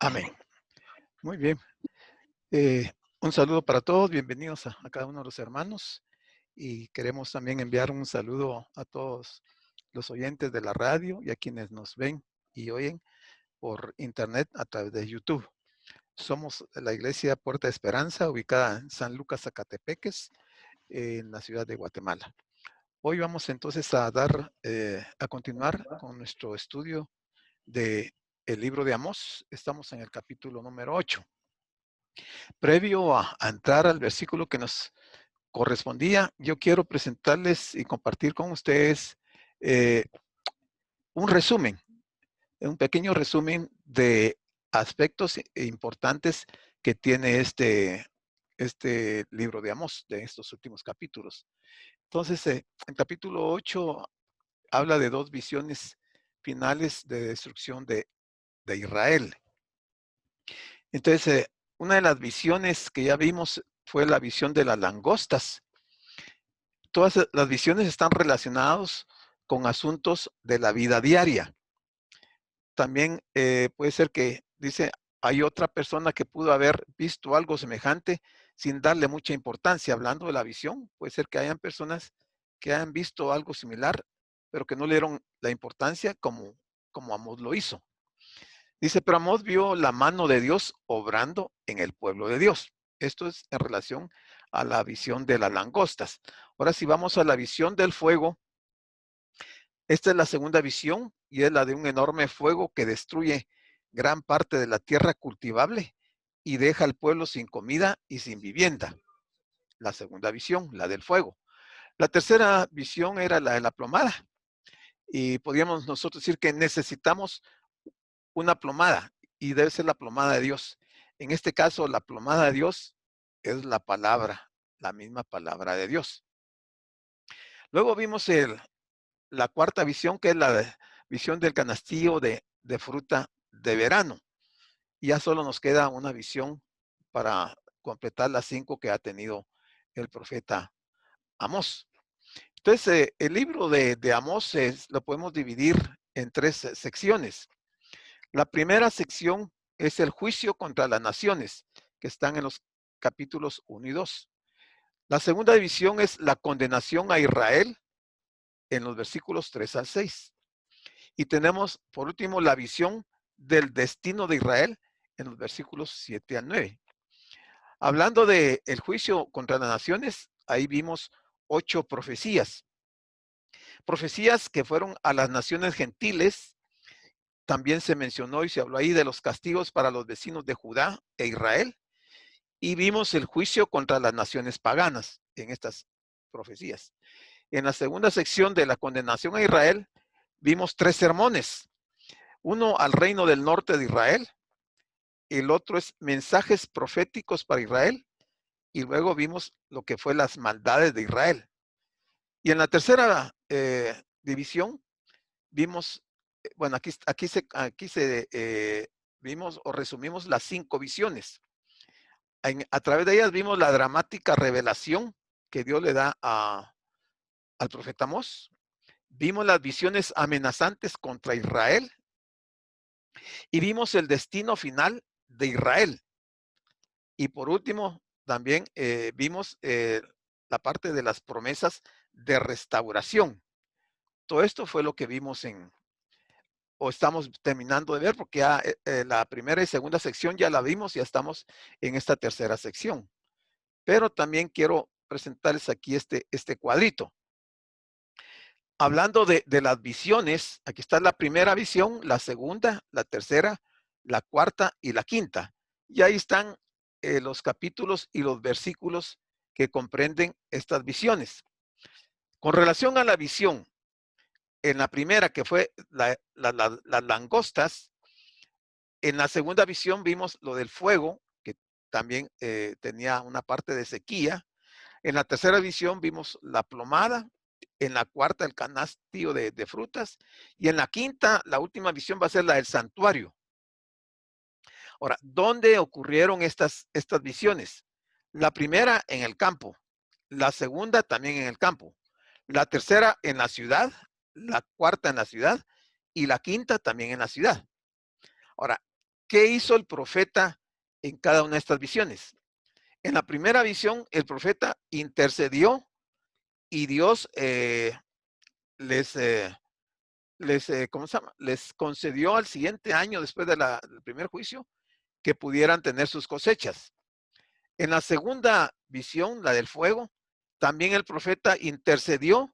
Amén. Muy bien. Un saludo para todos. Bienvenidos a cada uno de los hermanos. Y queremos también enviar un saludo a todos los oyentes de la radio y a quienes nos ven y oyen por internet a través de YouTube. Somos la Iglesia Puerta de Esperanza, ubicada en San Lucas, Zacatepeques, en la ciudad de Guatemala. Hoy vamos entonces a continuar con nuestro estudio de el libro de Amós. Estamos en el capítulo número 8. Previo a entrar al versículo que nos correspondía, yo quiero presentarles y compartir con ustedes eh, un resumen, un pequeño resumen de aspectos importantes que tiene este libro de Amós, de estos últimos capítulos. Entonces, el capítulo 8 habla de dos visiones finales de destrucción de Israel. Entonces, una de las visiones que ya vimos fue la visión de las langostas. Todas las visiones están relacionadas con asuntos de la vida diaria. También puede ser que, dice, hay otra persona que pudo haber visto algo semejante sin darle mucha importancia. Hablando de la visión, puede ser que hayan personas que hayan visto algo similar, pero que no le dieron la importancia como Amós lo hizo. Dice, pero Amós vio la mano de Dios obrando en el pueblo de Dios. Esto es en relación a la visión de las langostas. Ahora, si vamos a la visión del fuego, esta es la segunda visión y es la de un enorme fuego que destruye gran parte de la tierra cultivable y deja al pueblo sin comida y sin vivienda. La segunda visión, la del fuego. La tercera visión era la de la plomada. Y podríamos nosotros decir que necesitamos una plomada y debe ser la plomada de Dios. En este caso, la plomada de Dios es la palabra, la misma palabra de Dios. Luego vimos la cuarta visión, que es la visión del canastillo de fruta de verano. Y ya solo nos queda una visión para completar las 5 que ha tenido el profeta Amós. Entonces, el libro de Amós lo podemos dividir en 3 secciones. La primera sección es el juicio contra las naciones, que están en los capítulos 1 y 2. La segunda división es la condenación a Israel en los versículos 3 al 6. Y tenemos, por último, la visión del destino de Israel en los versículos 7 al 9. Hablando del juicio contra las naciones, ahí vimos 8 profecías. Profecías que fueron a las naciones gentiles. También se mencionó y se habló ahí de los castigos para los vecinos de Judá e Israel. Y vimos el juicio contra las naciones paganas en estas profecías. En la segunda sección de la condenación a Israel, vimos 3 sermones. Uno al reino del norte de Israel, el otro es mensajes proféticos para Israel, y luego vimos lo que fue las maldades de Israel. Y en la tercera división vimos, bueno, vimos o resumimos las 5 visiones. A través de ellas vimos la dramática revelación que Dios le da al profeta Amós. Vimos las visiones amenazantes contra Israel y vimos el destino final de Israel. Y por último, también vimos la parte de las promesas de restauración. Todo esto fue lo que vimos o estamos terminando de ver, porque ya la primera y segunda sección ya la vimos, ya estamos en esta tercera sección. Pero también quiero presentarles aquí este cuadrito. Hablando de las visiones, aquí está la primera visión, la segunda, la tercera, la cuarta y la quinta. Y ahí están los capítulos y los versículos que comprenden estas visiones. Con relación a la visión, en la primera, que fue las langostas, en la segunda visión vimos lo del fuego, que también tenía una parte de sequía. En la tercera visión vimos la plomada. En la cuarta, el canastillo de frutas. Y en la quinta, la última visión va a ser la del santuario. Ahora, ¿dónde ocurrieron estas visiones? La primera en el campo, la segunda también en el campo, la tercera en la ciudad, la cuarta en la ciudad y la quinta también en la ciudad. Ahora, ¿qué hizo el profeta en cada una de estas visiones? En la primera visión, el profeta intercedió y Dios les, ¿cómo se llama? Les concedió al siguiente año, después del primer juicio, que pudieran tener sus cosechas. En la segunda visión, la del fuego, también el profeta intercedió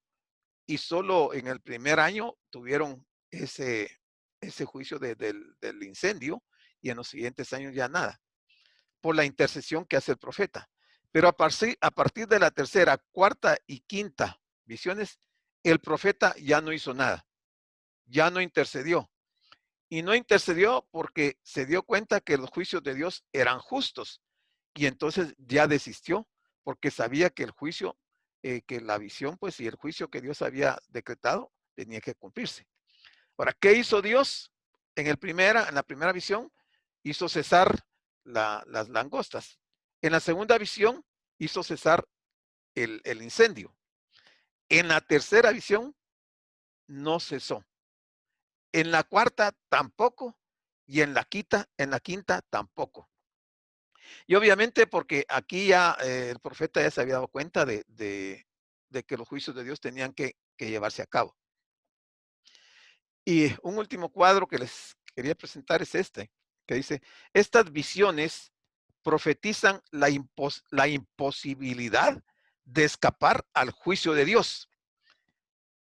y solo en el primer año tuvieron ese juicio del incendio y en los siguientes años ya nada, por la intercesión que hace el profeta. Pero a partir de la tercera, cuarta y quinta visiones, el profeta ya no hizo nada, ya no intercedió. Y no intercedió porque se dio cuenta que los juicios de Dios eran justos. Y entonces ya desistió porque sabía que el juicio, que la visión, pues, y el juicio que Dios había decretado tenía que cumplirse. Ahora, ¿qué hizo Dios en la primera visión? Hizo cesar las langostas. En la segunda visión, hizo cesar el incendio. En la tercera visión, no cesó. En la cuarta, tampoco. Y en la quinta, tampoco. Y obviamente porque aquí ya el profeta ya se había dado cuenta de que los juicios de Dios tenían que llevarse a cabo. Y un último cuadro que les quería presentar es este, que dice, estas visiones profetizan la imposibilidad de escapar al juicio de Dios,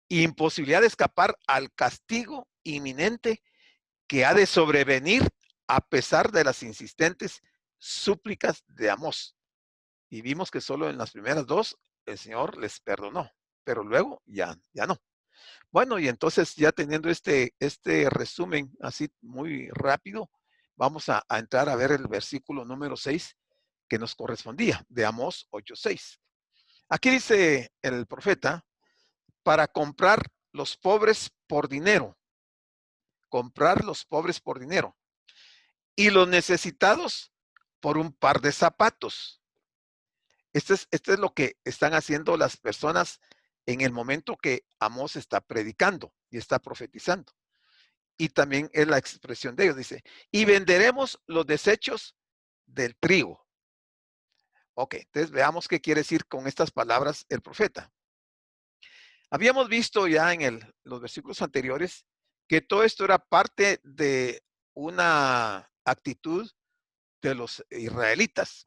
imposibilidad de escapar al castigo inminente que ha de sobrevenir a pesar de las insistentes súplicas de Amós. Y vimos que solo en las primeras dos el Señor les perdonó, pero luego ya no. Bueno, y entonces ya teniendo este resumen así muy rápido, vamos a entrar a ver el versículo número 6 que nos correspondía, de Amós 8:6. Aquí dice el profeta, para comprar los pobres por dinero, comprar los pobres por dinero, y los necesitados por un par de zapatos. Este es lo que están haciendo las personas en el momento que Amós está predicando y está profetizando. Y también es la expresión de ellos, dice, y venderemos los desechos del trigo. Ok, entonces veamos qué quiere decir con estas palabras el profeta. Habíamos visto ya en los versículos anteriores que todo esto era parte de una actitud de los israelitas.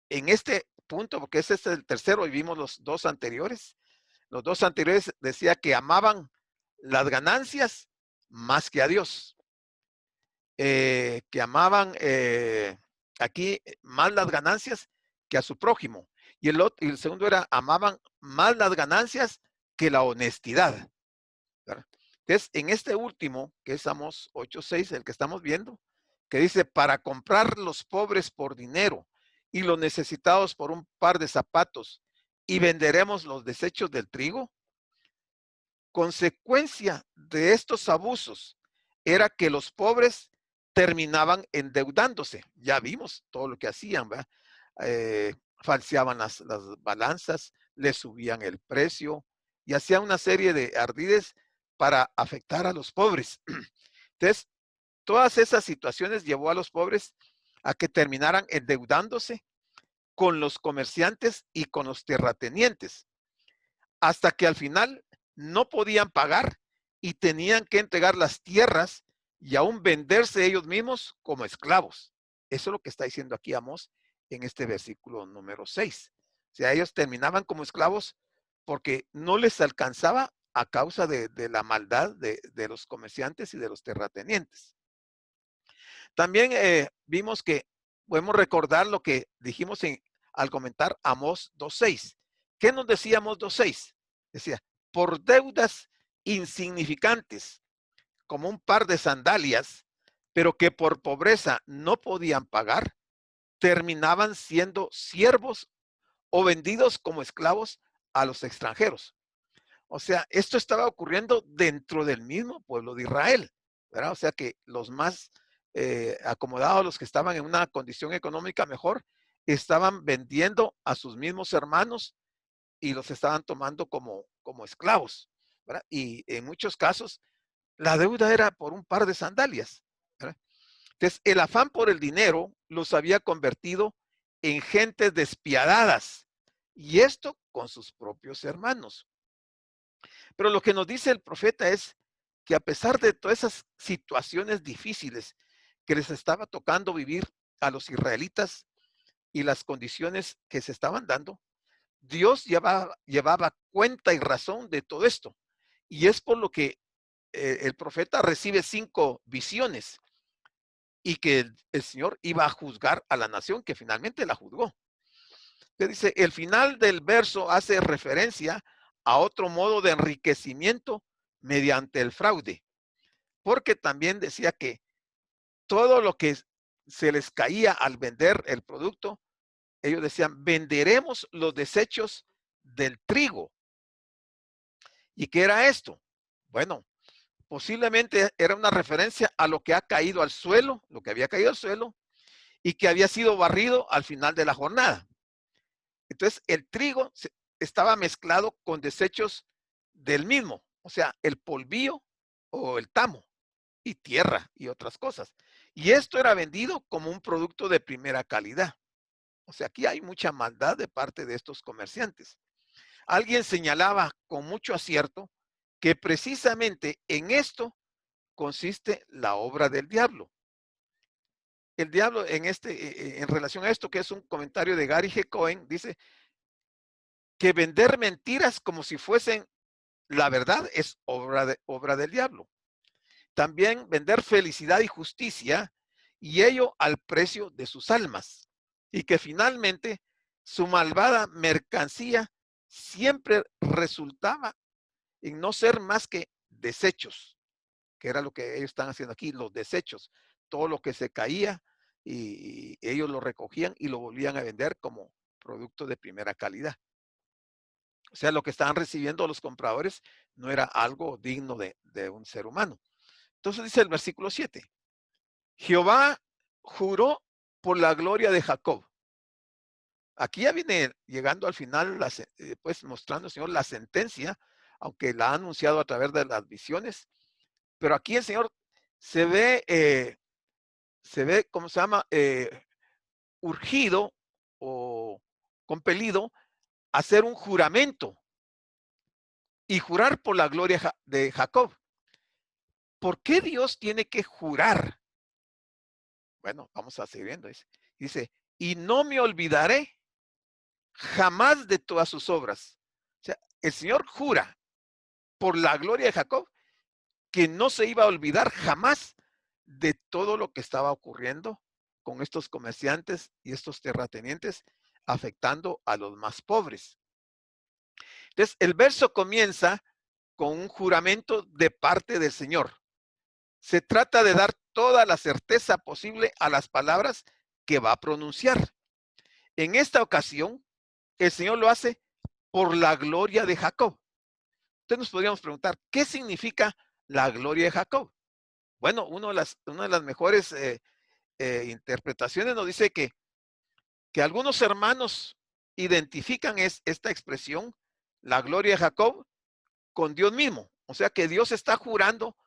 En este punto, porque ese es el tercero y vimos los dos anteriores decía que amaban las ganancias más que a Dios. Que amaban aquí más las ganancias que a su prójimo. Y el segundo era, amaban más las ganancias que la honestidad. ¿Verdad? Entonces, en este último, que es Amós 8:6, el que estamos viendo, que dice, para comprar los pobres por dinero y los necesitados por un par de zapatos, y venderemos los desechos del trigo. Consecuencia de estos abusos era que los pobres terminaban endeudándose. Ya vimos todo lo que hacían, ¿verdad? Falseaban las balanzas, le subían el precio y hacían una serie de ardides para afectar a los pobres. Entonces, todas esas situaciones llevó a los pobres a que terminaran endeudándose con los comerciantes y con los terratenientes, hasta que al final no podían pagar y tenían que entregar las tierras y aún venderse ellos mismos como esclavos. Eso es lo que está diciendo aquí Amós en este versículo número 6. O sea, ellos terminaban como esclavos porque no les alcanzaba a causa de la maldad de los comerciantes y de los terratenientes. También vimos que podemos recordar lo que dijimos al comentar Amós 2:6. ¿Qué nos decía Amós 2:6? Decía, por deudas insignificantes, como un par de sandalias, pero que por pobreza no podían pagar, terminaban siendo siervos o vendidos como esclavos a los extranjeros. O sea, esto estaba ocurriendo dentro del mismo pueblo de Israel, ¿verdad? O sea que los más acomodados, los que estaban en una condición económica mejor, estaban vendiendo a sus mismos hermanos y los estaban tomando como esclavos, ¿verdad? Y en muchos casos la deuda era por un par de sandalias, ¿verdad? Entonces, el afán por el dinero los había convertido en gentes despiadadas, y esto con sus propios hermanos. Pero lo que nos dice el profeta es que a pesar de todas esas situaciones difíciles que les estaba tocando vivir a los israelitas y las condiciones que se estaban dando, Dios llevaba cuenta y razón de todo esto. Y es por lo que el profeta recibe 5 visiones y que el Señor iba a juzgar a la nación, que finalmente la juzgó. Que dice, el final del verso hace referencia a otro modo de enriquecimiento mediante el fraude, porque también decía que todo lo que se les caía al vender el producto, ellos decían, venderemos los desechos del trigo. ¿Y qué era esto? Bueno, posiblemente era una referencia a lo que ha caído al suelo, lo que había caído al suelo y que había sido barrido al final de la jornada. Entonces, el trigo estaba mezclado con desechos del mismo, o sea, el polvillo o el tamo y tierra y otras cosas. Y esto era vendido como un producto de primera calidad. O sea, aquí hay mucha maldad de parte de estos comerciantes. Alguien señalaba con mucho acierto que precisamente en esto consiste la obra del diablo. El diablo en relación a esto, que es un comentario de Gary G. Cohen, dice que vender mentiras como si fuesen la verdad es obra del diablo. También vender felicidad y justicia, y ello al precio de sus almas. Y que finalmente su malvada mercancía siempre resultaba en no ser más que desechos, que era lo que ellos están haciendo aquí, los desechos, todo lo que se caía y ellos lo recogían y lo volvían a vender como producto de primera calidad. O sea, lo que estaban recibiendo los compradores no era algo digno de un ser humano. Entonces dice el versículo 7, Jehová juró por la gloria de Jacob. Aquí ya viene llegando al final, pues mostrando el Señor la sentencia, aunque la ha anunciado a través de las visiones, pero aquí el Señor se ve, ¿cómo se llama? Urgido o compelido a hacer un juramento y jurar por la gloria de Jacob. ¿Por qué Dios tiene que jurar? Bueno, vamos a seguir viendo. Dice, y no me olvidaré jamás de todas sus obras. O sea, el Señor jura por la gloria de Jacob que no se iba a olvidar jamás de todo lo que estaba ocurriendo con estos comerciantes y estos terratenientes afectando a los más pobres. Entonces, el verso comienza con un juramento de parte del Señor. Se trata de dar toda la certeza posible a las palabras que va a pronunciar. En esta ocasión, el Señor lo hace por la gloria de Jacob. Entonces nos podríamos preguntar, ¿qué significa la gloria de Jacob? Bueno, una de las mejores interpretaciones nos dice que algunos hermanos identifican esta expresión, la gloria de Jacob, con Dios mismo. O sea que Dios está jurando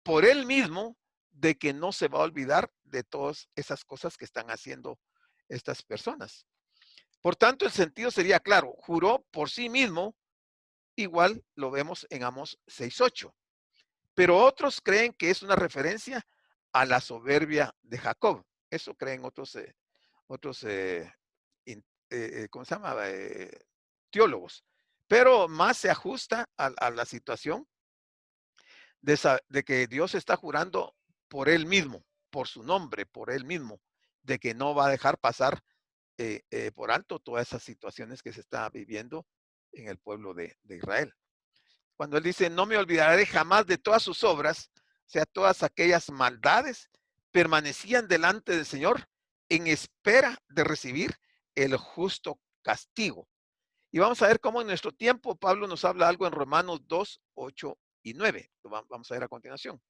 por él mismo de que no se va a olvidar de todas esas cosas que están haciendo estas personas. Por tanto, el sentido sería claro, juró por sí mismo, igual lo vemos en Amós 6:8. Pero otros creen que es una referencia a la soberbia de Jacob. Eso creen otros ¿cómo se llama? Teólogos. Pero más se ajusta a la situación de que Dios está jurando por él mismo, por su nombre, por él mismo, de que no va a dejar pasar por alto todas esas situaciones que se está viviendo en el pueblo de Israel. Cuando él dice, no me olvidaré jamás de todas sus obras, o sea, todas aquellas maldades permanecían delante del Señor en espera de recibir el justo castigo. Y vamos a ver cómo en nuestro tiempo Pablo nos habla algo en Romanos 2, 8 y 9. Lo vamos a ver a continuación.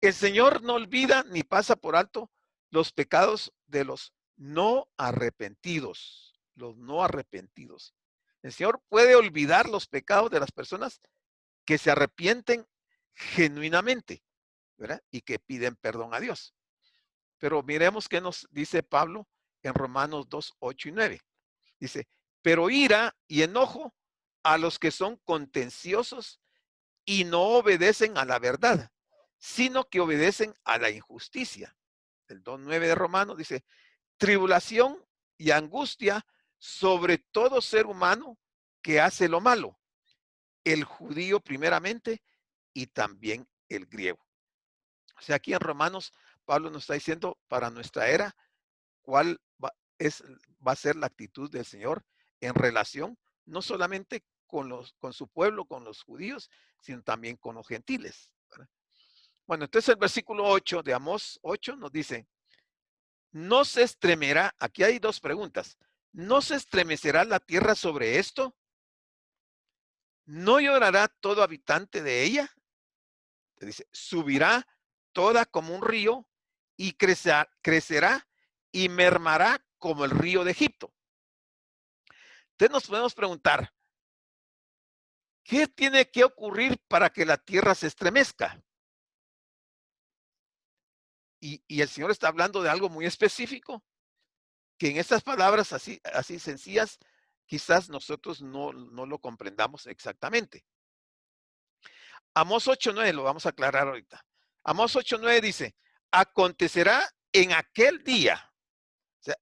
El Señor no olvida ni pasa por alto los pecados de los no arrepentidos. Los no arrepentidos. El Señor puede olvidar los pecados de las personas que se arrepienten genuinamente, ¿verdad? Y que piden perdón a Dios. Pero miremos qué nos dice Pablo en Romanos 2, 8 y 9. Dice, pero ira y enojo a los que son contenciosos y no obedecen a la verdad, sino que obedecen a la injusticia. El 2.9 de Romanos dice, tribulación y angustia sobre todo ser humano que hace lo malo, el judío primeramente y también el griego. O sea, aquí en Romanos, Pablo nos está diciendo para nuestra era cuál va a ser la actitud del Señor en relación no solamente con su pueblo, con los judíos, sino también con los gentiles. ¿Verdad? Bueno, entonces el versículo 8 de Amós 8 nos dice, no se estremecerá, aquí hay dos preguntas, ¿no se estremecerá la tierra sobre esto? ¿No llorará todo habitante de ella? Te dice, subirá toda como un río y crecerá y mermará como el río de Egipto. Entonces nos podemos preguntar, ¿qué tiene que ocurrir para que la tierra se estremezca? Y el Señor está hablando de algo muy específico, que en estas palabras así sencillas, quizás nosotros no lo comprendamos exactamente. Amós 8:9 lo vamos a aclarar ahorita. Amós 8:9 dice, acontecerá en aquel día. O sea,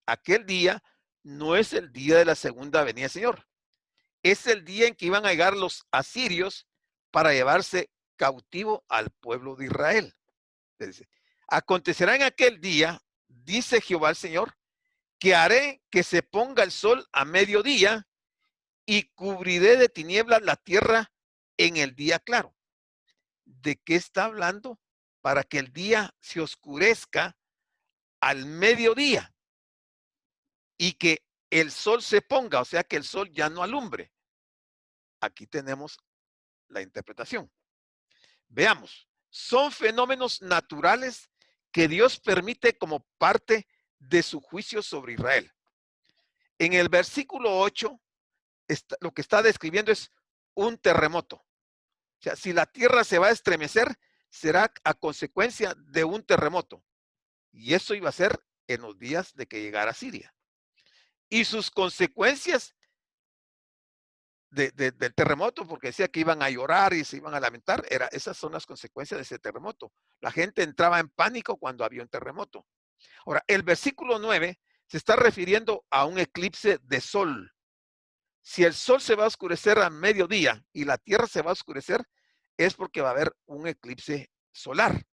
aquel día no es el día de la segunda venida del Señor. Es el día en que iban a llegar los asirios para llevarse cautivo al pueblo de Israel. Dice, acontecerá en aquel día, dice Jehová el Señor, que haré que se ponga el sol a mediodía y cubriré de tinieblas la tierra en el día claro. ¿De qué está hablando? Para que el día se oscurezca al mediodía y que el sol se ponga, o sea que el sol ya no alumbre. Aquí tenemos la interpretación. Veamos, son fenómenos naturales que Dios permite como parte de su juicio sobre Israel. En el versículo 8, lo que está describiendo es un terremoto. O sea, si la tierra se va a estremecer, será a consecuencia de un terremoto. Y eso iba a ser en los días de que llegara Siria. Y sus consecuencias del terremoto, porque decía que iban a llorar y se iban a lamentar, esas son las consecuencias de ese terremoto. La gente entraba en pánico cuando había un terremoto. Ahora, el versículo 9 se está refiriendo a un eclipse de sol. Si el sol se va a oscurecer a mediodía y la tierra se va a oscurecer, es porque va a haber un eclipse solar.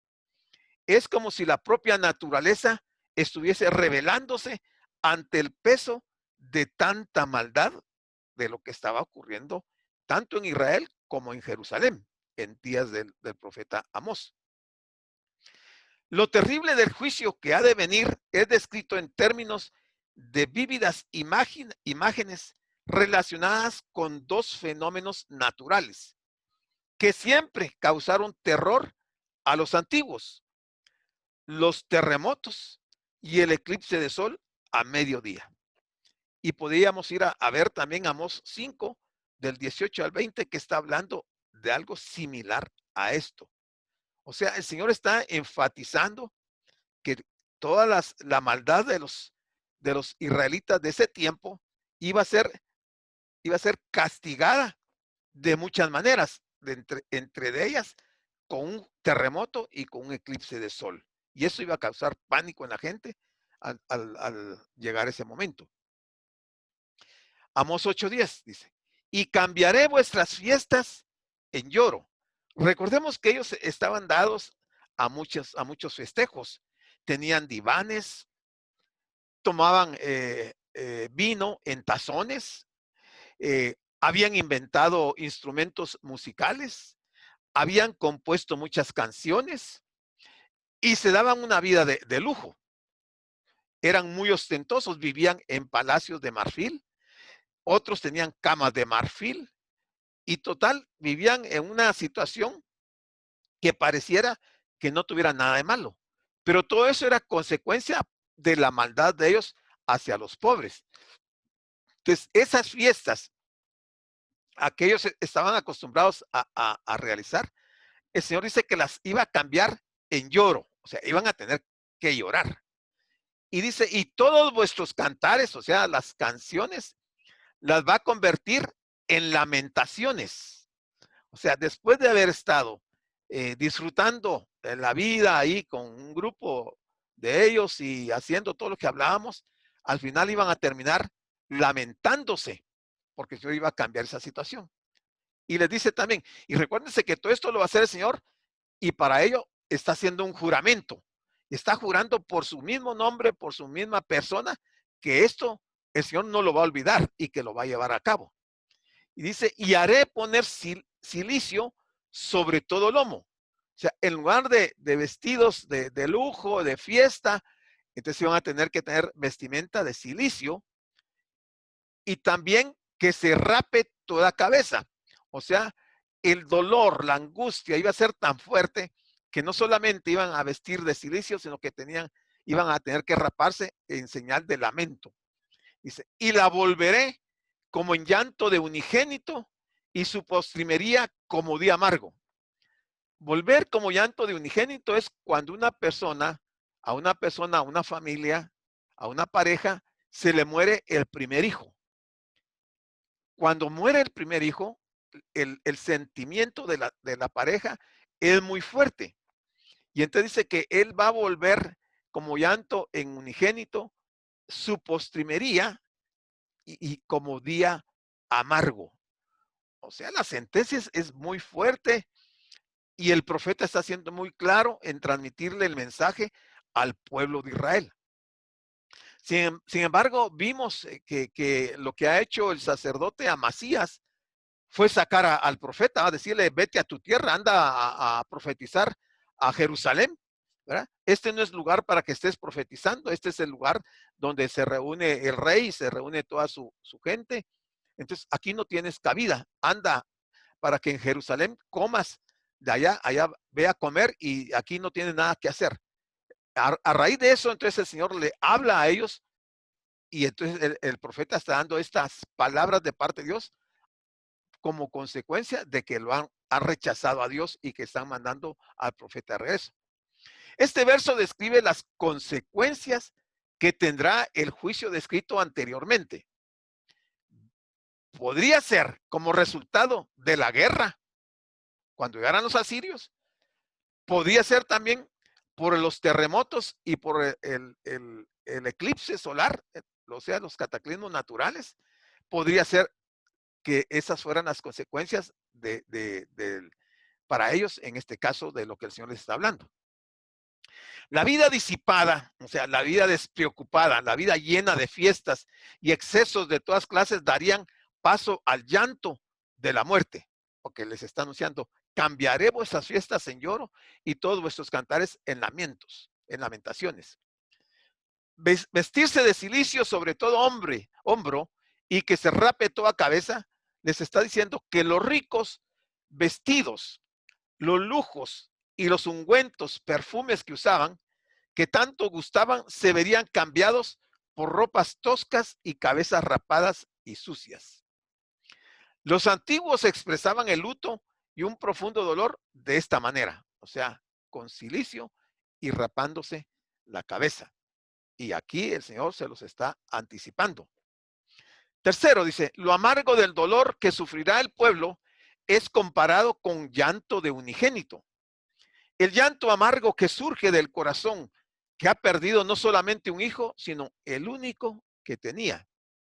Es como si la propia naturaleza estuviese revelándose ante el peso de tanta maldad de lo que estaba ocurriendo tanto en Israel como en Jerusalén en días del profeta Amós. Lo terrible del juicio que ha de venir es descrito en términos de vívidas imágenes relacionadas con dos fenómenos naturales que siempre causaron terror a los antiguos, los terremotos y el eclipse de sol a mediodía. Y podríamos ir a ver también Amós 5, del 18 al 20, que está hablando de algo similar a esto. O sea, el Señor está enfatizando que toda la maldad de los israelitas de ese tiempo iba a ser castigada de muchas maneras, entre ellas con un terremoto y con un eclipse de sol. Y eso iba a causar pánico en la gente al llegar ese momento. Amós 8:10 dice, y cambiaré vuestras fiestas en lloro. Recordemos que ellos estaban dados a muchos festejos. Tenían divanes, tomaban vino en tazones, habían inventado instrumentos musicales, habían compuesto muchas canciones y se daban una vida de lujo. Eran muy ostentosos, vivían en palacios de marfil, otros tenían camas de marfil y total, vivían en una situación que pareciera que no tuviera nada de malo. Pero todo eso era consecuencia de la maldad de ellos hacia los pobres. Entonces, esas fiestas a que ellos estaban acostumbrados a realizar, el Señor dice que las iba a cambiar en lloro. O sea, iban a tener que llorar. Y dice, y todos vuestros cantares, o sea, las canciones, las va a convertir en lamentaciones. O sea, después de haber estado disfrutando de la vida ahí con un grupo de ellos y haciendo todo lo que hablábamos, al final iban a terminar lamentándose porque yo iba a cambiar esa situación. Y les dice también, y recuérdense que todo esto lo va a hacer el Señor y para ello está haciendo un juramento. Está jurando por su mismo nombre, por su misma persona, que esto el Señor no lo va a olvidar y que lo va a llevar a cabo. Y dice, y haré poner silicio sobre todo lomo. O sea, en lugar de vestidos de lujo, de fiesta, entonces van a tener que tener vestimenta de silicio y también que se rape toda cabeza. O sea, el dolor, la angustia iba a ser tan fuerte que no solamente iban a vestir de silicio, sino que iban a tener que raparse en señal de lamento. Dice, y la volveré como en llanto de unigénito y su postrimería como día amargo. Volver como llanto de unigénito es cuando a una familia, a una pareja, se le muere el primer hijo. Cuando muere el primer hijo, el sentimiento de la pareja es muy fuerte. Y entonces dice que él va a volver como llanto en unigénito, su postrimería y como día amargo. O sea, la sentencia es muy fuerte y el profeta está siendo muy claro en transmitirle el mensaje al pueblo de Israel. Sin embargo, vimos que lo que ha hecho el sacerdote Amasías fue sacar al profeta, a decirle, vete a tu tierra, anda a profetizar a Jerusalén, ¿verdad? Este no es lugar para que estés profetizando, este es el lugar donde se reúne el rey, se reúne toda su gente. Entonces, aquí no tienes cabida, anda para que en Jerusalén comas de allá ve a comer y aquí no tienes nada que hacer. A raíz de eso, entonces el Señor le habla a ellos y entonces el profeta está dando estas palabras de parte de Dios como consecuencia de que han rechazado a Dios y que están mandando al profeta de regreso. Este verso describe las consecuencias que tendrá el juicio descrito anteriormente. Podría ser como resultado de la guerra, cuando llegaran los asirios. Podría ser también por los terremotos y por el eclipse solar, o sea, los cataclismos naturales. Podría ser que esas fueran las consecuencias para ellos, en este caso, de lo que el Señor les está hablando. La vida disipada, o sea, la vida despreocupada, la vida llena de fiestas y excesos de todas clases darían paso al llanto de la muerte, porque les está anunciando, cambiaré vuestras fiestas en lloro y todos vuestros cantares en lamentos, en lamentaciones. Vestirse de silicio sobre todo hombro, y que se rape toda cabeza, les está diciendo que los ricos vestidos, los lujos y los ungüentos, perfumes que usaban, que tanto gustaban, se verían cambiados por ropas toscas y cabezas rapadas y sucias. Los antiguos expresaban el luto y un profundo dolor de esta manera, o sea, con silicio y rapándose la cabeza. Y aquí el Señor se los está anticipando. Tercero, dice, lo amargo del dolor que sufrirá el pueblo es comparado con llanto de unigénito. El llanto amargo que surge del corazón que ha perdido no solamente un hijo, sino el único que tenía.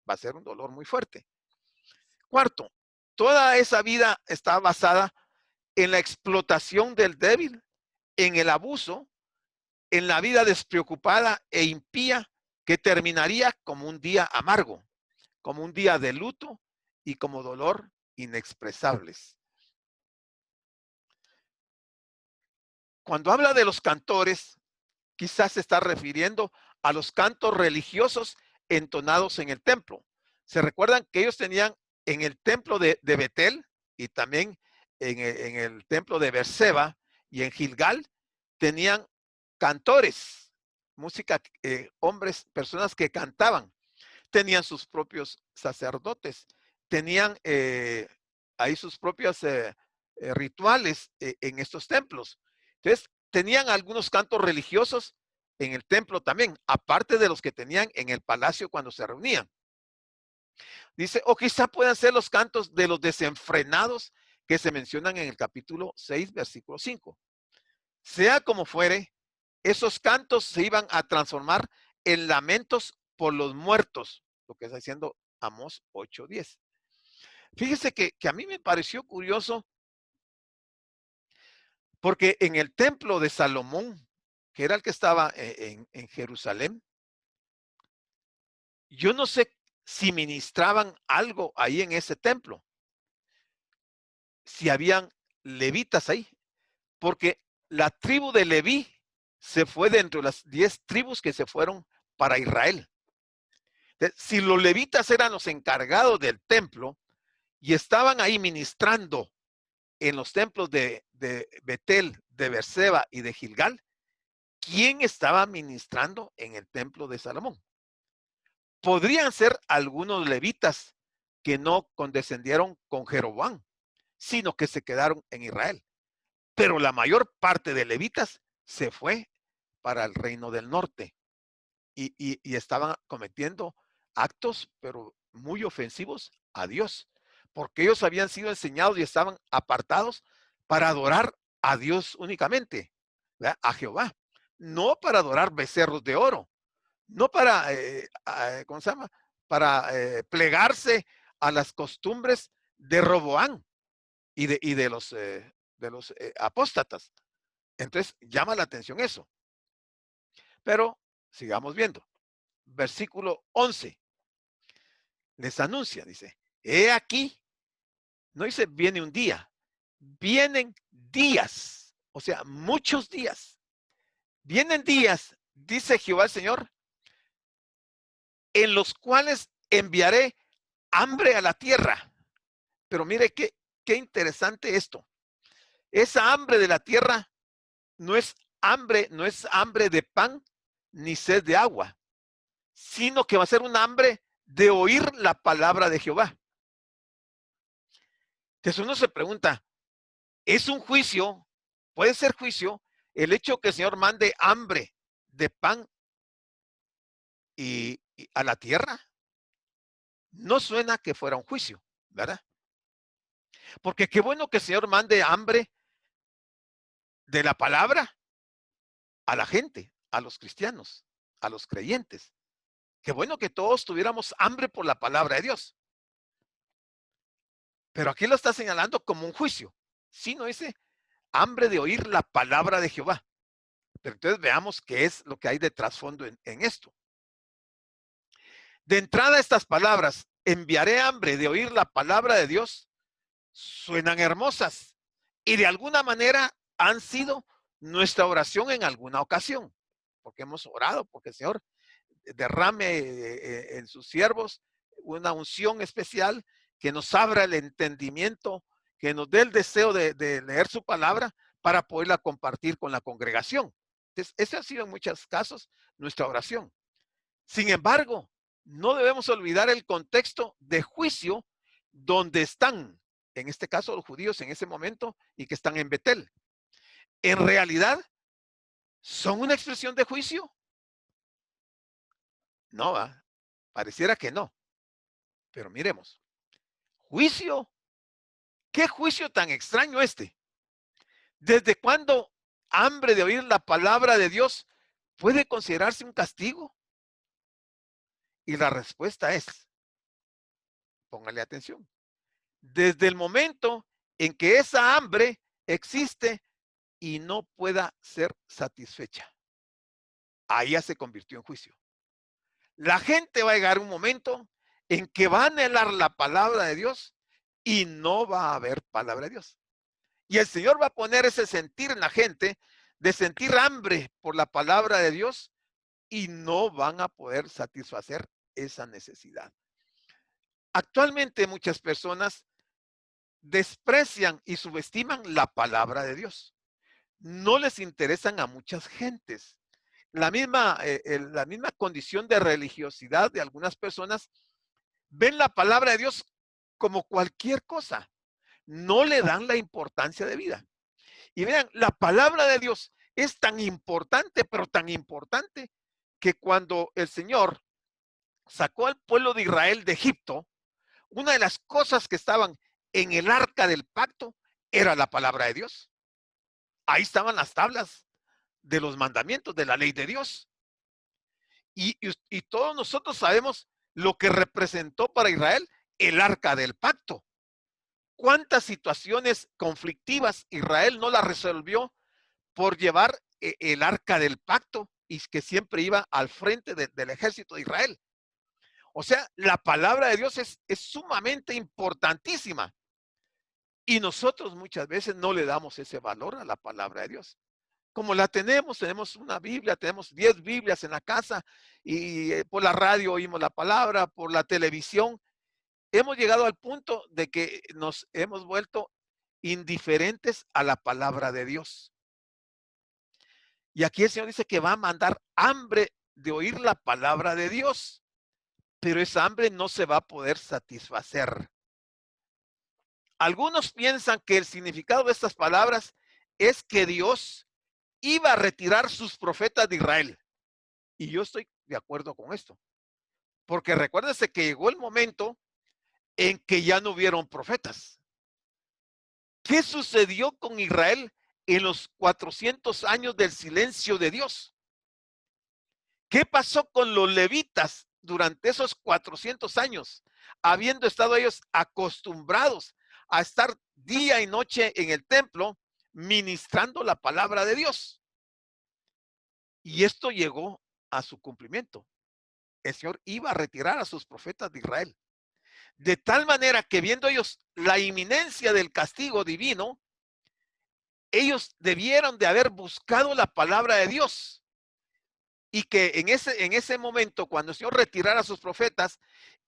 Va a ser un dolor muy fuerte. Cuarto, toda esa vida está basada en la explotación del débil, en el abuso, en la vida despreocupada e impía que terminaría como un día amargo, como un día de luto y como dolor inexpresables. Cuando habla de los cantores, quizás se está refiriendo a los cantos religiosos entonados en el templo. Se recuerdan que ellos tenían en el templo de Betel y también en el templo de Berseba y en Gilgal, tenían cantores, música, hombres, personas que cantaban. Tenían sus propios sacerdotes, tenían ahí sus propios rituales en estos templos. Entonces, tenían algunos cantos religiosos en el templo también, aparte de los que tenían en el palacio cuando se reunían. Dice, o quizá puedan ser los cantos de los desenfrenados que se mencionan en el capítulo 6, versículo 5. Sea como fuere, esos cantos se iban a transformar en lamentos por los muertos, lo que está diciendo Amós 8:10. Fíjese que a mí me pareció curioso porque en el templo de Salomón, que era el que estaba en Jerusalén, yo no sé si ministraban algo ahí en ese templo, si habían levitas ahí, porque la tribu de Leví se fue dentro de las 10 tribus que se fueron para Israel. Si los levitas eran los encargados del templo y estaban ahí ministrando en los templos de Betel, de Berseba y de Gilgal, ¿quién estaba ministrando en el templo de Salomón? Podrían ser algunos levitas que no condescendieron con Jeroboam, sino que se quedaron en Israel. Pero la mayor parte de levitas se fue para el reino del norte y estaban cometiendo actos, pero muy ofensivos a Dios, porque ellos habían sido enseñados y estaban apartados para adorar a Dios únicamente, ¿verdad? A Jehová, no para adorar becerros de oro, no para, ¿cómo se llama? Para plegarse a las costumbres de Roboán y de los apóstatas. Entonces, llama la atención eso. Pero sigamos viendo. Versículo 11. Les anuncia, dice, he aquí, no dice viene un día, vienen días, o sea, muchos días. Vienen días, dice Jehová el Señor, en los cuales enviaré hambre a la tierra. Pero mire qué interesante esto. Esa hambre de la tierra no es hambre de pan ni sed de agua, sino que va a ser un hambre de oír la palabra de Jehová. Entonces uno se pregunta, ¿es un juicio? ¿Puede ser juicio el hecho que el Señor mande hambre de pan y a la tierra? No suena que fuera un juicio, ¿verdad? Porque qué bueno que el Señor mande hambre de la palabra a la gente, a los cristianos, a los creyentes. Qué bueno que todos tuviéramos hambre por la palabra de Dios. Pero aquí lo está señalando como un juicio. Sí, no dice hambre de oír la palabra de Jehová. Pero entonces veamos qué es lo que hay de trasfondo en esto. De entrada, estas palabras, enviaré hambre de oír la palabra de Dios, suenan hermosas y de alguna manera han sido nuestra oración en alguna ocasión, porque hemos orado, porque el Señor derrame en sus siervos una unción especial que nos abra el entendimiento, que nos dé el deseo de leer su palabra para poderla compartir con la congregación. Entonces, esa ha sido en muchos casos nuestra oración. Sin embargo, no debemos olvidar el contexto de juicio donde están, en este caso los judíos en ese momento, y que están en Betel. En realidad, ¿son una expresión de juicio? No, pareciera que no. Pero miremos, juicio, ¿qué juicio tan extraño este? ¿Desde cuándo hambre de oír la palabra de Dios puede considerarse un castigo? Y la respuesta es, póngale atención, desde el momento en que esa hambre existe y no pueda ser satisfecha. Ahí ya se convirtió en juicio. La gente va a llegar un momento en que va a anhelar la palabra de Dios y no va a haber palabra de Dios. Y el Señor va a poner ese sentir en la gente de sentir hambre por la palabra de Dios y no van a poder satisfacer esa necesidad. Actualmente muchas personas desprecian y subestiman la palabra de Dios. No les interesan a muchas gentes. La misma condición de religiosidad de algunas personas ven la palabra de Dios como cualquier cosa. No le dan la importancia de vida. Y vean, la palabra de Dios es tan importante, pero tan importante, que cuando el Señor sacó al pueblo de Israel de Egipto, una de las cosas que estaban en el arca del pacto era la palabra de Dios. Ahí estaban las tablas de los mandamientos, de la ley de Dios. Y todos nosotros sabemos lo que representó para Israel el arca del pacto. ¿Cuántas situaciones conflictivas Israel no las resolvió por llevar el arca del pacto y que siempre iba al frente del ejército de Israel? O sea, la palabra de Dios es sumamente importantísima. Y nosotros muchas veces no le damos ese valor a la palabra de Dios. Como la tenemos una Biblia, tenemos 10 Biblias en la casa y por la radio oímos la palabra, por la televisión. Hemos llegado al punto de que nos hemos vuelto indiferentes a la palabra de Dios. Y aquí el Señor dice que va a mandar hambre de oír la palabra de Dios, pero esa hambre no se va a poder satisfacer. Algunos piensan que el significado de estas palabras es que Dios iba a retirar sus profetas de Israel. Y yo estoy de acuerdo con esto, porque recuérdense que llegó el momento en que ya no hubieron profetas. ¿Qué sucedió con Israel en los 400 años del silencio de Dios? ¿Qué pasó con los levitas durante esos 400 años, habiendo estado ellos acostumbrados a estar día y noche en el templo ministrando la palabra de Dios? Y esto llegó a su cumplimiento. El Señor iba a retirar a sus profetas de Israel. De tal manera que viendo ellos la inminencia del castigo divino, ellos debieron de haber buscado la palabra de Dios. Y que en ese momento, cuando el Señor retirara a sus profetas,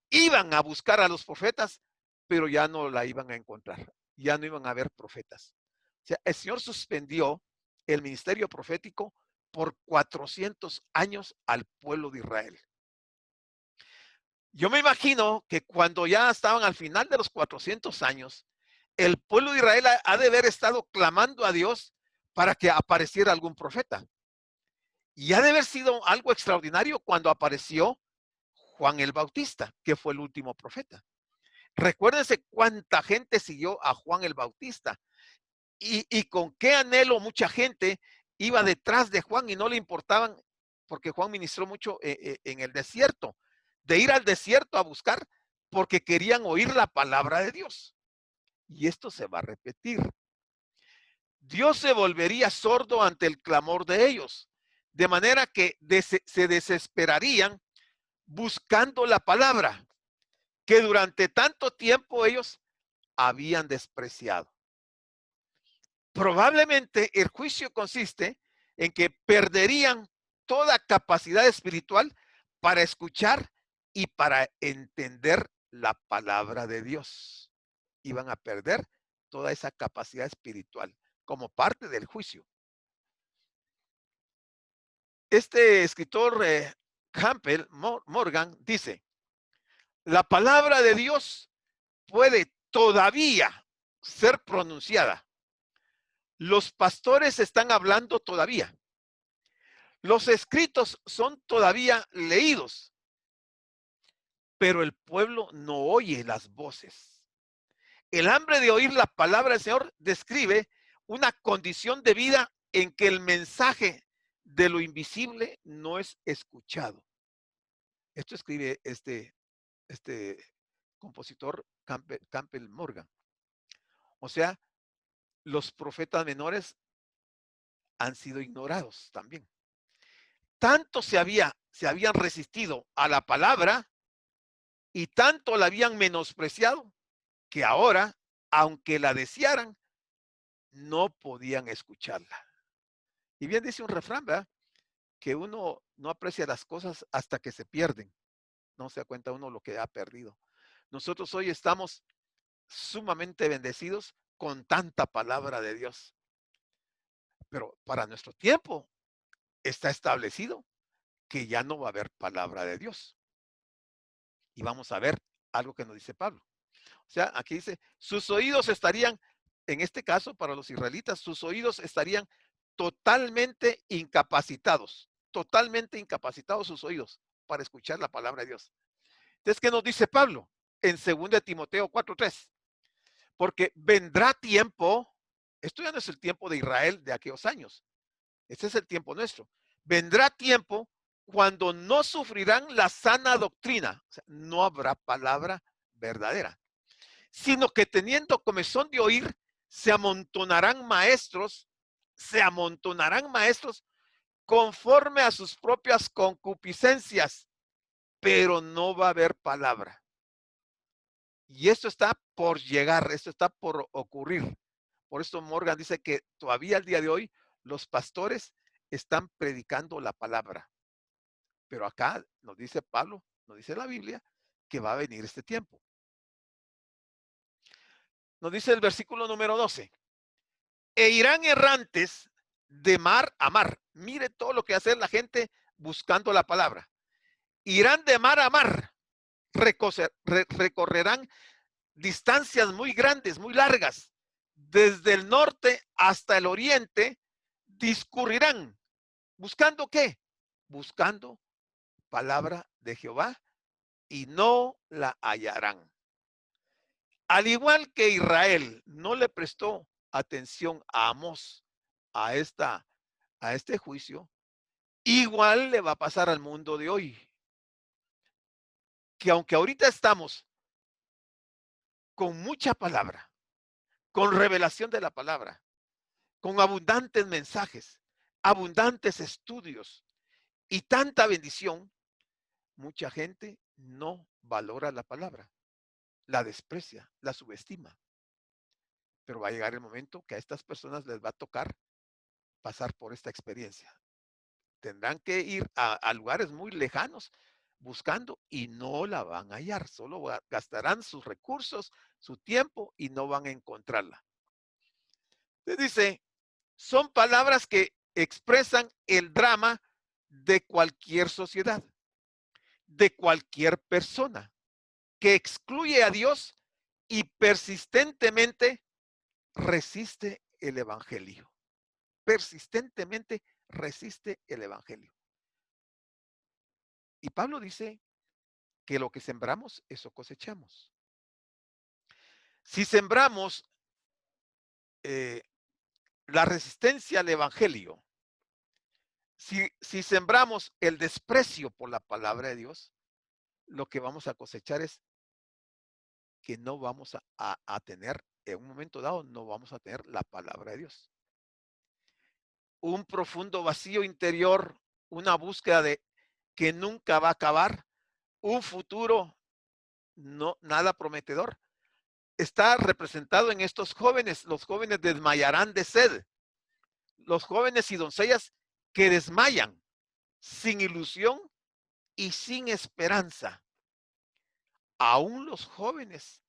iban a buscar a los profetas, pero ya no la iban a encontrar. Ya no iban a haber profetas. O sea, el Señor suspendió el ministerio profético por 400 años al pueblo de Israel. Yo me imagino que cuando ya estaban al final de los 400 años, el pueblo de Israel ha de haber estado clamando a Dios para que apareciera algún profeta. Y ha de haber sido algo extraordinario cuando apareció Juan el Bautista, que fue el último profeta. Recuérdense cuánta gente siguió a Juan el Bautista y con qué anhelo mucha gente iba detrás de Juan y no le importaban, porque Juan ministró mucho en el desierto, de ir al desierto a buscar porque querían oír la palabra de Dios. Y esto se va a repetir. Dios se volvería sordo ante el clamor de ellos, de manera que se desesperarían buscando la palabra que durante tanto tiempo ellos habían despreciado. Probablemente el juicio consiste en que perderían toda capacidad espiritual para escuchar y para entender la palabra de Dios. Iban a perder toda esa capacidad espiritual como parte del juicio. Este escritor Campbell Morgan dice, la palabra de Dios puede todavía ser pronunciada. Los pastores están hablando todavía. Los escritos son todavía leídos, pero el pueblo no oye las voces. El hambre de oír la palabra del Señor describe una condición de vida en que el mensaje de lo invisible no es escuchado. Esto escribe este compositor Campbell Morgan. O sea, los profetas menores han sido ignorados también. Tanto se habían resistido a la palabra y tanto la habían menospreciado que ahora, aunque la desearan, no podían escucharla. Y bien dice un refrán, ¿verdad? Que uno no aprecia las cosas hasta que se pierden. No se da cuenta uno lo que ha perdido. Nosotros hoy estamos sumamente bendecidos con tanta palabra de Dios. Pero para nuestro tiempo está establecido que ya no va a haber palabra de Dios. Y vamos a ver algo que nos dice Pablo. O sea, aquí dice, sus oídos estarían, en este caso para los israelitas, sus oídos estarían totalmente incapacitados sus oídos para escuchar la palabra de Dios. Entonces, ¿qué nos dice Pablo? En 2 Timoteo 4:3. Porque vendrá tiempo, esto ya no es el tiempo de Israel de aquellos años, este es el tiempo nuestro. Vendrá tiempo cuando no sufrirán la sana doctrina, o sea, no habrá palabra verdadera, sino que teniendo comezón de oír, se amontonarán maestros conforme a sus propias concupiscencias, pero no va a haber palabra. Y esto está por llegar, esto está por ocurrir. Por eso Morgan dice que todavía al día de hoy los pastores están predicando la palabra. Pero acá nos dice Pablo, nos dice la Biblia, que va a venir este tiempo. Nos dice el versículo número 12. E irán errantes de mar a mar. Mire todo lo que hace la gente buscando la palabra. Irán de mar a mar. Recorrerán distancias muy grandes, muy largas. Desde el norte hasta el oriente discurrirán. ¿Buscando qué? Buscando palabra de Jehová y no la hallarán. Al igual que Israel no le prestó atención a Amós, a este juicio, igual le va a pasar al mundo de hoy. Que aunque ahorita estamos con mucha palabra, con revelación de la palabra, con abundantes mensajes, abundantes estudios y tanta bendición, mucha gente no valora la palabra, la desprecia, la subestima. Pero va a llegar el momento que a estas personas les va a tocar pasar por esta experiencia. Tendrán que ir a lugares muy lejanos buscando y no la van a hallar. Solo gastarán sus recursos, su tiempo y no van a encontrarla. Entonces dice, son palabras que expresan el drama de cualquier sociedad, de cualquier persona que excluye a Dios y persistentemente resiste el evangelio. Persistentemente resiste el evangelio. Y Pablo dice que lo que sembramos, eso cosechamos. Si sembramos la resistencia al evangelio, si sembramos el desprecio por la palabra de Dios, lo que vamos a cosechar es que no vamos a tener, en un momento dado, no vamos a tener la palabra de Dios. Un profundo vacío interior, una búsqueda de que nunca va a acabar, un futuro no nada prometedor. Está representado en estos jóvenes. Los jóvenes desmayarán de sed. Los jóvenes y doncellas que desmayan sin ilusión y sin esperanza. Aún los jóvenes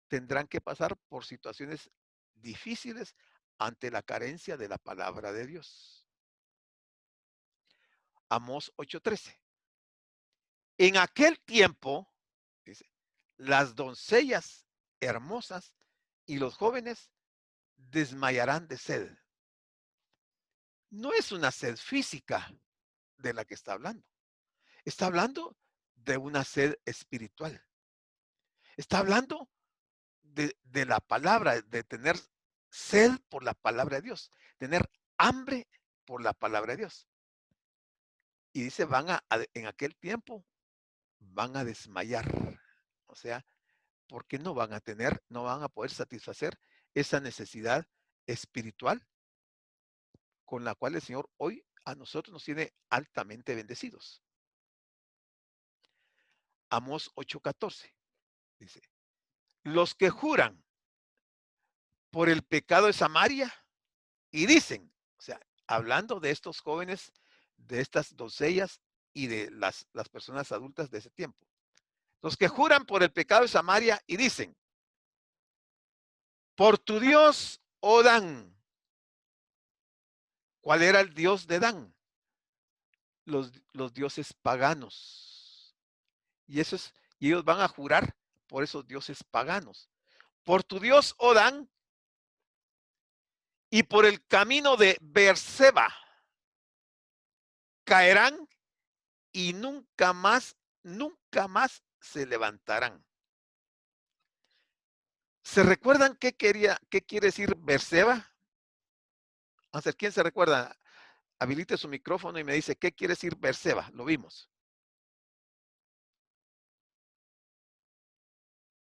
tendrán que pasar por situaciones difíciles ante la carencia de la palabra de Dios. Amós 8:13. En aquel tiempo, dice, las doncellas hermosas y los jóvenes desmayarán de sed. No es una sed física de la que está hablando. Está hablando de una sed espiritual. Está hablando de la palabra, de tener sed por la palabra de Dios, tener hambre por la palabra de Dios. Y dice, en aquel tiempo van a desmayar. O sea, porque no van a poder satisfacer esa necesidad espiritual con la cual el Señor hoy a nosotros nos tiene altamente bendecidos. Amós 8:14 dice, los que juran por el pecado de Samaria y dicen, o sea, hablando de estos jóvenes, de estas doncellas y de las personas adultas de ese tiempo, los que juran por el pecado de Samaria y dicen, por tu Dios, oh Dan. ¿Cuál era el Dios de Dan? Los dioses paganos. Y ellos van a jurar por esos dioses paganos. Por tu Dios, oh Dan, y por el camino de Beerseba caerán y nunca más se levantarán. ¿Se recuerdan qué quiere decir Beerseba? O sea, ¿quién se recuerda? Habilite su micrófono y me dice, ¿qué quiere decir Beerseba? Lo vimos.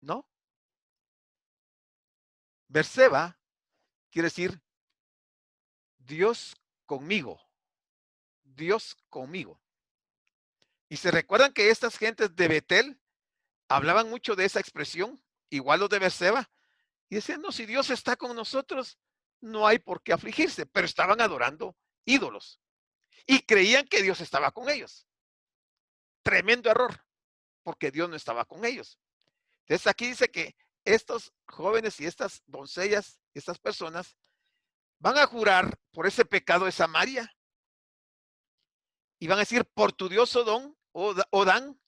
¿No? Beerseba quiere decir Dios conmigo. Dios conmigo. Y se recuerdan que estas gentes de Betel hablaban mucho de esa expresión, igual los de Beerseba, y decían, no, si Dios está con nosotros, no hay por qué afligirse, pero estaban adorando ídolos y creían que Dios estaba con ellos. Tremendo error, porque Dios no estaba con ellos. Entonces aquí dice que estos jóvenes y estas doncellas, estas personas, van a jurar por ese pecado de Samaria y van a decir, por tu Dios Odán,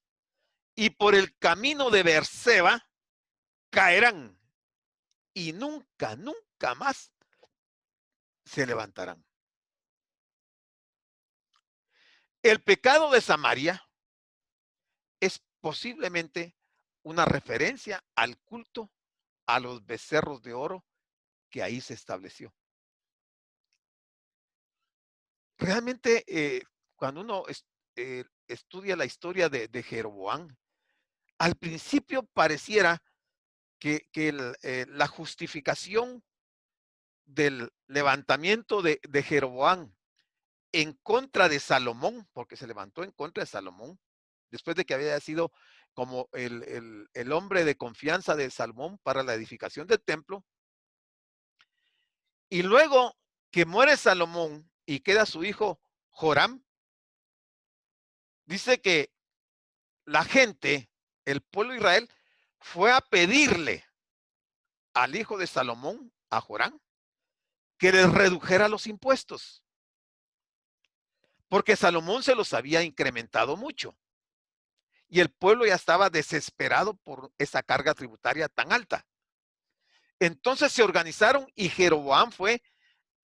y por el camino de Beerseba caerán y nunca más se levantarán. El pecado de Samaria es posiblemente una referencia al culto a los becerros de oro que ahí se estableció. Realmente, cuando uno estudia la historia de Jeroboam, al principio pareciera que la justificación del levantamiento de Jeroboam en contra de Salomón, porque se levantó en contra de Salomón, después de que había sido como el hombre de confianza de Salomón para la edificación del templo, y luego que muere Salomón y queda su hijo Joram, dice que la gente, el pueblo de Israel, fue a pedirle al hijo de Salomón, a Joram, que les redujera los impuestos, porque Salomón se los había incrementado mucho y el pueblo ya estaba desesperado por esa carga tributaria tan alta. Entonces se organizaron y Jeroboam fue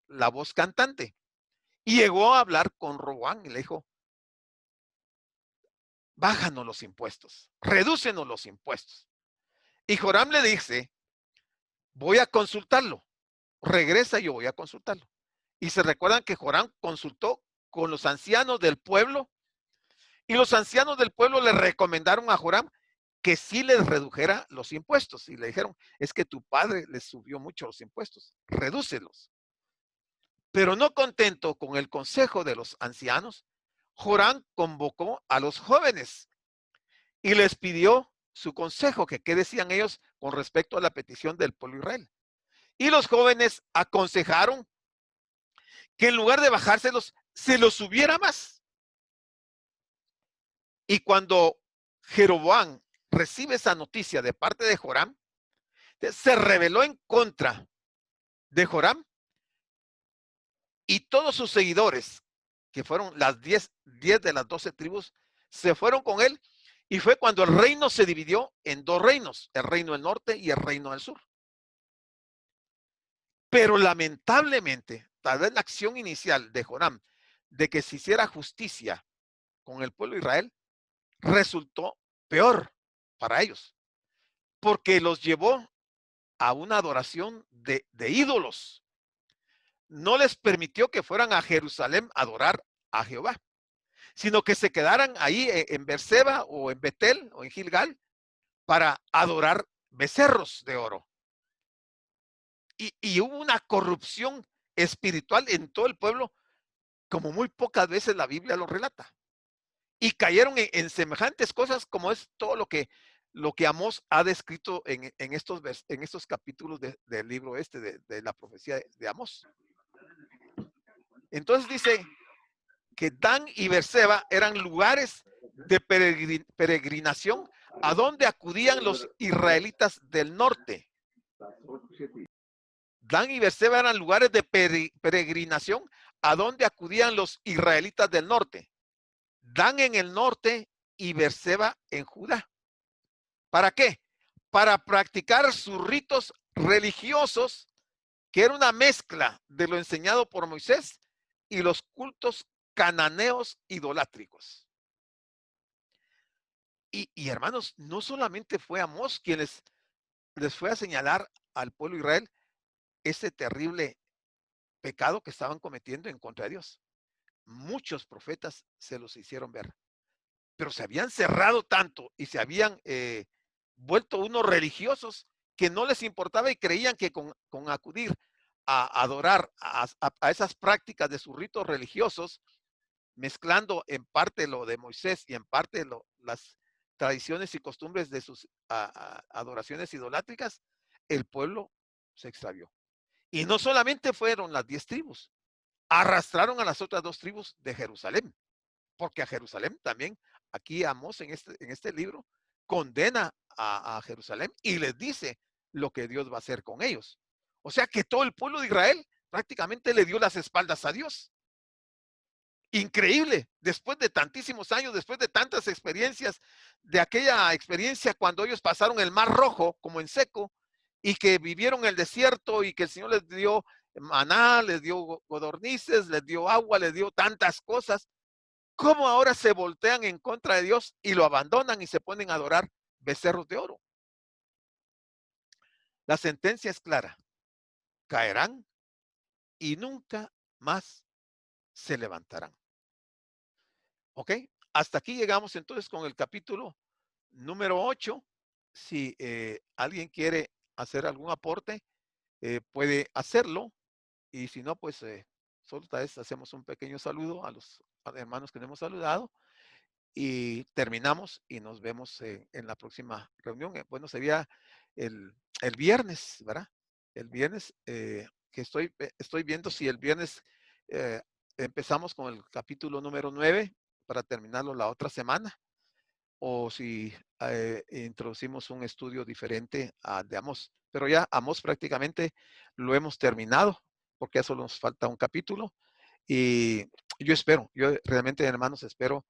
la voz cantante y llegó a hablar con Roboam y le dijo, bájanos los impuestos, redúcenos los impuestos. Y Joram le dice, voy a consultarlo, regresa y yo voy a consultarlo. Y se recuerdan que Joram consultó con los ancianos del pueblo y los ancianos del pueblo le recomendaron a Joram que sí les redujera los impuestos. Y le dijeron, es que tu padre les subió mucho los impuestos, redúcelos. Pero no contento con el consejo de los ancianos, Joram convocó a los jóvenes y les pidió su consejo, que qué decían ellos con respecto a la petición del pueblo de Israel. Y los jóvenes aconsejaron que en lugar de bajárselos, se los subiera más. Y cuando Jeroboam recibe esa noticia de parte de Joram, se rebeló en contra de Joram y todos sus seguidores, que fueron las 10 de las 12 tribus, se fueron con él y fue cuando el reino se dividió en dos reinos, el reino del norte y el reino del sur. Pero lamentablemente, tal vez la acción inicial de Joram de que se hiciera justicia con el pueblo de Israel resultó peor para ellos, porque los llevó a una adoración de ídolos. No les permitió que fueran a Jerusalén a adorar a Jehová, sino que se quedaran ahí en Beerseba o en Betel o en Gilgal para adorar becerros de oro. Y hubo una corrupción espiritual en todo el pueblo, como muy pocas veces la Biblia lo relata. Y cayeron en semejantes cosas como es todo lo que Amós ha descrito en estos capítulos del libro de la profecía de Amós. Entonces dice que Dan y Beerseba eran lugares de peregrinación a donde acudían los israelitas del norte. Dan y Beerseba eran lugares de peregrinación a donde acudían los israelitas del norte. Dan en el norte y Beerseba en Judá. ¿Para qué? Para practicar sus ritos religiosos que era una mezcla de lo enseñado por Moisés y los cultos cananeos idolátricos. Y hermanos, no solamente fue Amós quien les fue a señalar al pueblo de Israel ese terrible pecado que estaban cometiendo en contra de Dios. Muchos profetas se los hicieron ver, pero se habían cerrado tanto y se habían vuelto unos religiosos que no les importaba y creían que con acudir a adorar a esas prácticas de sus ritos religiosos, mezclando en parte lo de Moisés y en parte las tradiciones y costumbres de sus adoraciones idolátricas, el pueblo se extravió. Y no solamente fueron las 10 tribus, arrastraron a las otras 2 tribus de Jerusalén, porque a Jerusalén también, aquí Amós en este libro, condena a Jerusalén y les dice lo que Dios va a hacer con ellos. O sea que todo el pueblo de Israel prácticamente le dio las espaldas a Dios. Increíble, después de tantísimos años, después de tantas experiencias, de aquella experiencia cuando ellos pasaron el Mar Rojo como en seco y que vivieron el desierto y que el Señor les dio maná, les dio codornices, les dio agua, les dio tantas cosas. ¿Cómo ahora se voltean en contra de Dios y lo abandonan y se ponen a adorar becerros de oro? La sentencia es clara, caerán y nunca más se levantarán. ¿Ok? Hasta aquí llegamos entonces con el capítulo número 8. Si alguien quiere hacer algún aporte, puede hacerlo. Y si no, pues solo tal vez hacemos un pequeño saludo a los hermanos que nos hemos saludado y terminamos y nos vemos en la próxima reunión. Bueno, sería el viernes, ¿verdad? El viernes que estoy viendo si el viernes eh, empezamos con el capítulo número 9 para terminarlo la otra semana o si introducimos un estudio diferente al de Amós. Pero ya Amós prácticamente lo hemos terminado porque ya solo nos falta un capítulo y yo realmente, hermanos, espero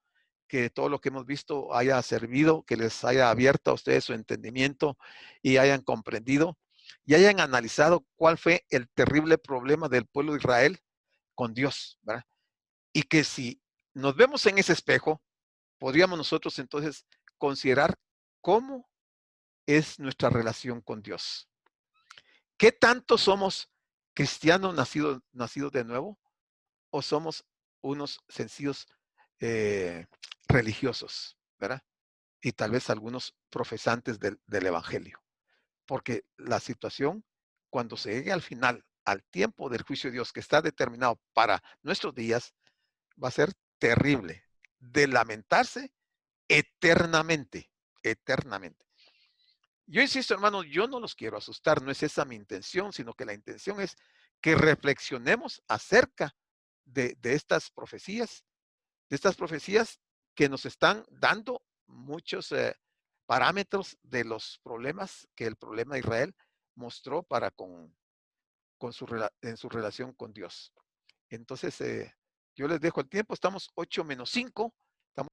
que todo lo que hemos visto haya servido, que les haya abierto a ustedes su entendimiento y hayan comprendido y hayan analizado cuál fue el terrible problema del pueblo de Israel con Dios, ¿verdad? Y que si nos vemos en ese espejo, podríamos nosotros entonces considerar cómo es nuestra relación con Dios. ¿Qué tanto somos cristianos nacidos de nuevo o somos unos sencillos eh, religiosos, ¿verdad? Y tal vez algunos profesantes del Evangelio. Porque la situación, cuando se llegue al final, al tiempo del juicio de Dios que está determinado para nuestros días, va a ser terrible, de lamentarse eternamente, eternamente. Yo insisto, hermanos, yo no los quiero asustar, no es esa mi intención, sino que la intención es que reflexionemos acerca de estas profecías que nos están dando muchos parámetros de los problemas que el problema de Israel mostró para en su relación con Dios. Entonces, yo les dejo el tiempo, estamos 8 menos 5